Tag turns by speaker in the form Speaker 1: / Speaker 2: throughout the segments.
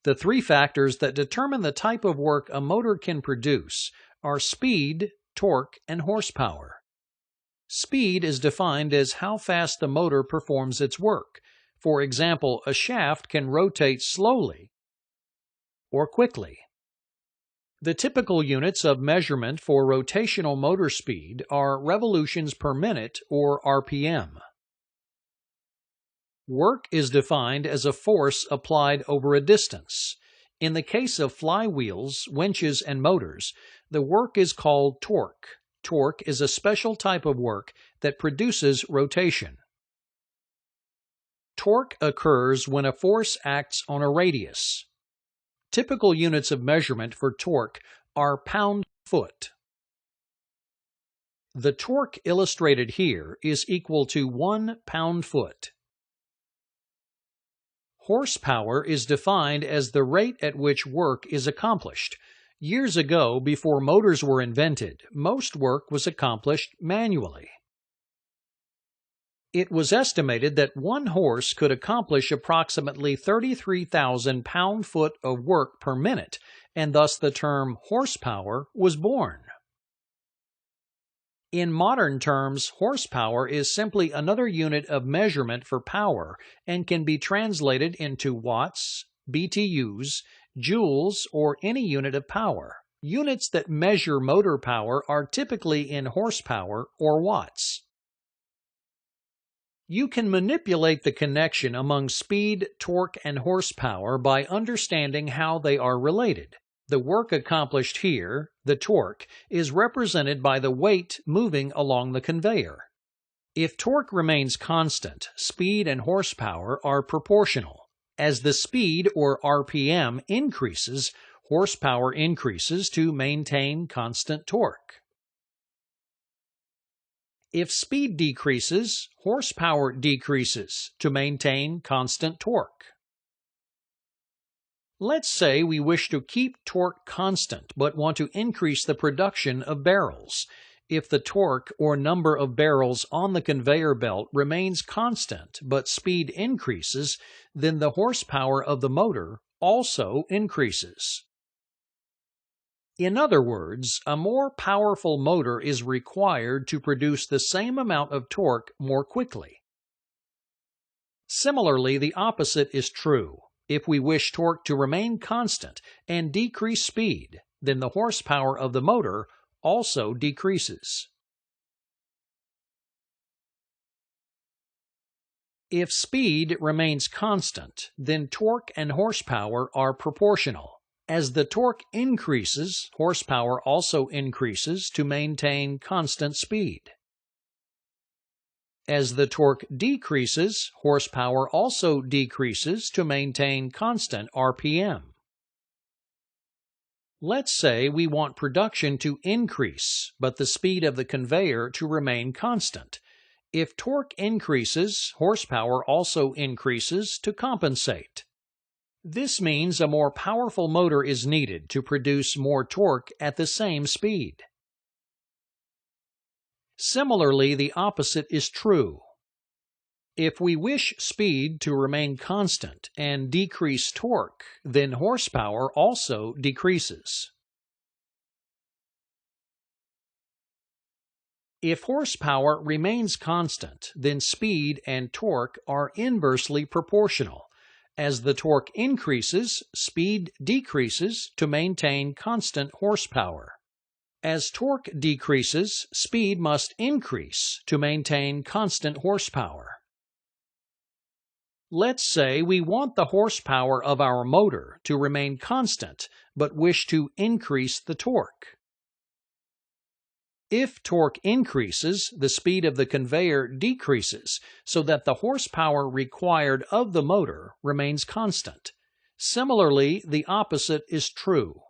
Speaker 1: The three factors that determine the type of work a motor can produce are speed, torque, and horsepower. Speed is defined as how fast the motor performs its work. For example, a shaft can rotate slowly or quickly. The typical units of measurement for rotational motor speed are revolutions per minute, or RPM. Work is defined as a force applied over a distance. In the case of flywheels, winches, and motors, the work is called torque. Torque is a special type of work that produces rotation. Torque occurs when a force acts on a radius. Typical units of measurement for torque are pound-foot. The torque illustrated here is equal to 1 pound-foot. Horsepower is defined as the rate at which work is accomplished. Years ago, before motors were invented, most work was accomplished manually. It was estimated that one horse could accomplish approximately 33,000 pound-foot of work per minute, and thus the term horsepower was born. In modern terms, horsepower is simply another unit of measurement for power and can be translated into watts, BTUs, joules, or any unit of power. Units that measure motor power are typically in horsepower or watts. You can manipulate the connection among speed, torque, and horsepower by understanding how they are related. The work accomplished here, the torque, is represented by the weight moving along the conveyor. If torque remains constant, speed and horsepower are proportional. As the speed, or RPM, increases, horsepower increases to maintain constant torque. If speed decreases, horsepower decreases to maintain constant torque. Let's say we wish to keep torque constant but want to increase the production of barrels. If the torque or number of barrels on the conveyor belt remains constant but speed increases, then the horsepower of the motor also increases. In other words, a more powerful motor is required to produce the same amount of torque more quickly. Similarly, the opposite is true. If we wish torque to remain constant and decrease speed, then the horsepower of the motor also decreases. If speed remains constant, then torque and horsepower are proportional. As the torque increases, horsepower also increases to maintain constant speed. As the torque decreases, horsepower also decreases to maintain constant RPM. Let's say we want production to increase, but the speed of the conveyor to remain constant. If torque increases, horsepower also increases to compensate. This means a more powerful motor is needed to produce more torque at the same speed. Similarly, the opposite is true. If we wish speed to remain constant and decrease torque, then horsepower also decreases. If horsepower remains constant, then speed and torque are inversely proportional. As the torque increases, speed decreases to maintain constant horsepower. As torque decreases, speed must increase to maintain constant horsepower. Let's say we want the horsepower of our motor to remain constant, but wish to increase the torque. If torque increases, the speed of the conveyor decreases so that the horsepower required of the motor remains constant. Similarly, the opposite is true.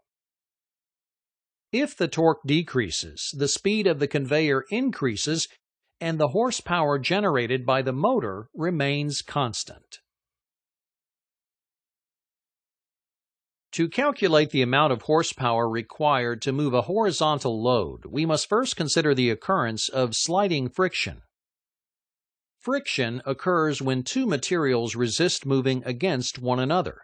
Speaker 1: If the torque decreases, the speed of the conveyor increases and the horsepower generated by the motor remains constant. To calculate the amount of horsepower required to move a horizontal load, we must first consider the occurrence of sliding friction. Friction occurs when two materials resist moving against one another.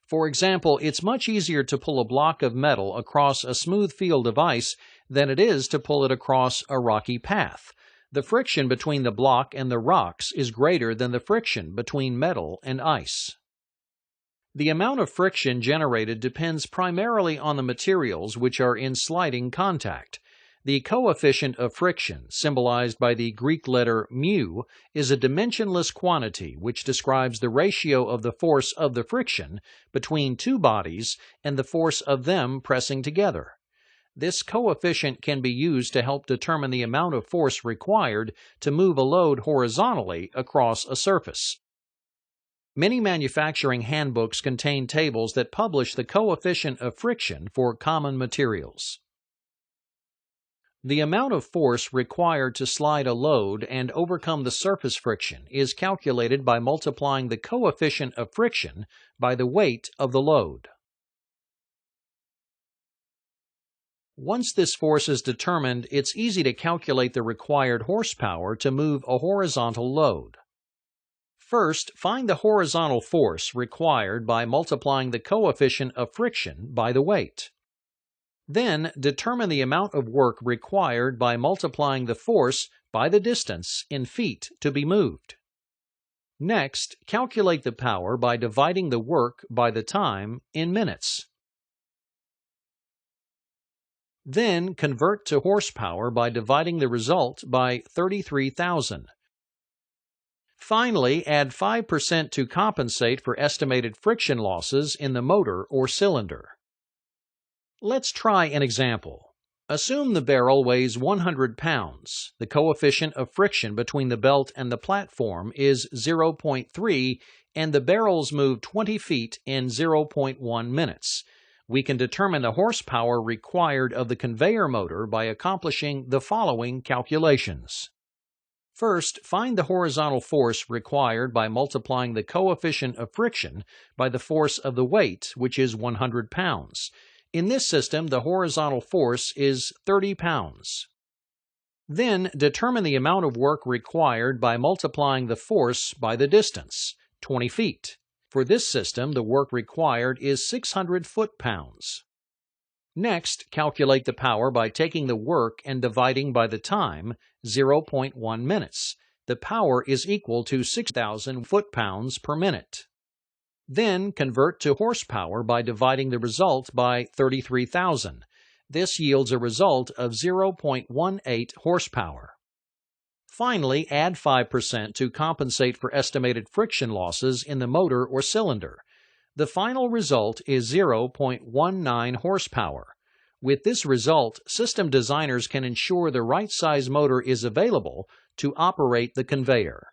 Speaker 1: For example, it's much easier to pull a block of metal across a smooth field of ice than it is to pull it across a rocky path. The friction between the block and the rocks is greater than the friction between metal and ice. The amount of friction generated depends primarily on the materials which are in sliding contact. The coefficient of friction, symbolized by the Greek letter mu, is a dimensionless quantity which describes the ratio of the force of the friction between two bodies and the force of them pressing together. This coefficient can be used to help determine the amount of force required to move a load horizontally across a surface. Many manufacturing handbooks contain tables that publish the coefficient of friction for common materials. The amount of force required to slide a load and overcome the surface friction is calculated by multiplying the coefficient of friction by the weight of the load. Once this force is determined, it's easy to calculate the required horsepower to move a horizontal load. First, find the horizontal force required by multiplying the coefficient of friction by the weight. Then, determine the amount of work required by multiplying the force by the distance in feet to be moved. Next, calculate the power by dividing the work by the time in minutes. Then, convert to horsepower by dividing the result by 33,000. Finally, add 5% to compensate for estimated friction losses in the motor or cylinder. Let's try an example. Assume the barrel weighs 100 pounds. The coefficient of friction between the belt and the platform is 0.3, and the barrels move 20 feet in 0.1 minutes. We can determine the horsepower required of the conveyor motor by accomplishing the following calculations. First, find the horizontal force required by multiplying the coefficient of friction by the force of the weight, which is 100 pounds. In this system, the horizontal force is 30 pounds. Then, determine the amount of work required by multiplying the force by the distance, 20 feet. For this system, the work required is 600 foot-pounds. Next, calculate the power by taking the work and dividing by the time, 0.1 minutes. The power is equal to 6,000 foot-pounds per minute. Then, convert to horsepower by dividing the result by 33,000. This yields a result of 0.18 horsepower. Finally, add 5% to compensate for estimated friction losses in the motor or cylinder. The final result is 0.19 horsepower. With this result, system designers can ensure the right size motor is available to operate the conveyor.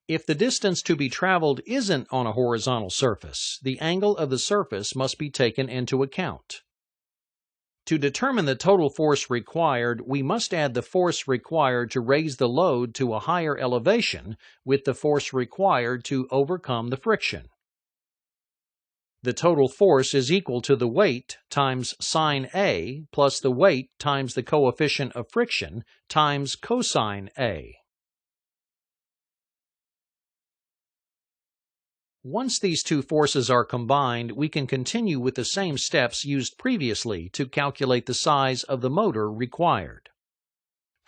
Speaker 1: If the distance to be traveled isn't on a horizontal surface, the angle of the surface must be taken into account. To determine the total force required, we must add the force required to raise the load to a higher elevation with the force required to overcome the friction. The total force is equal to the weight times sine A plus the weight times the coefficient of friction times cosine A. Once these two forces are combined, we can continue with the same steps used previously to calculate the size of the motor required.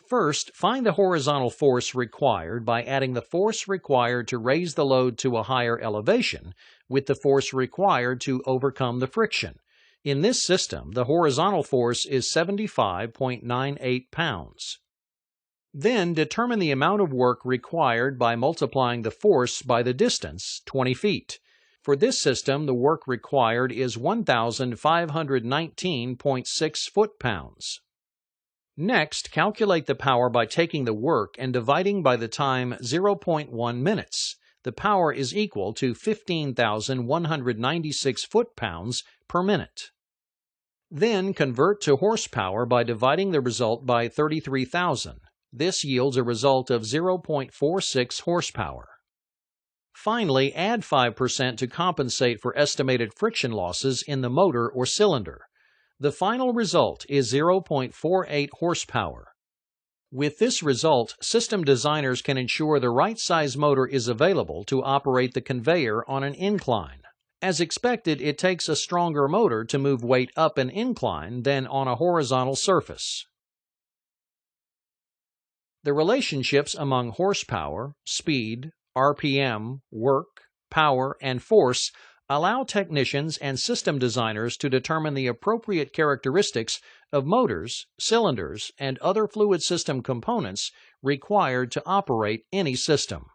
Speaker 1: First, find the horizontal force required by adding the force required to raise the load to a higher elevation with the force required to overcome the friction. In this system, the horizontal force is 75.98 pounds. Then determine the amount of work required by multiplying the force by the distance, 20 feet. For this system, the work required is 1,519.6 foot-pounds. Next, calculate the power by taking the work and dividing by the time 0.1 minutes. The power is equal to 15,196 foot-pounds per minute. Then convert to horsepower by dividing the result by 33,000. This yields a result of 0.46 horsepower. Finally, add 5% to compensate for estimated friction losses in the motor or cylinder. The final result is 0.48 horsepower. With this result, system designers can ensure the right size motor is available to operate the conveyor on an incline. As expected, it takes a stronger motor to move weight up an incline than on a horizontal surface. The relationships among horsepower, speed, RPM, work, power, and force allow technicians and system designers to determine the appropriate characteristics of motors, cylinders, and other fluid system components required to operate any system.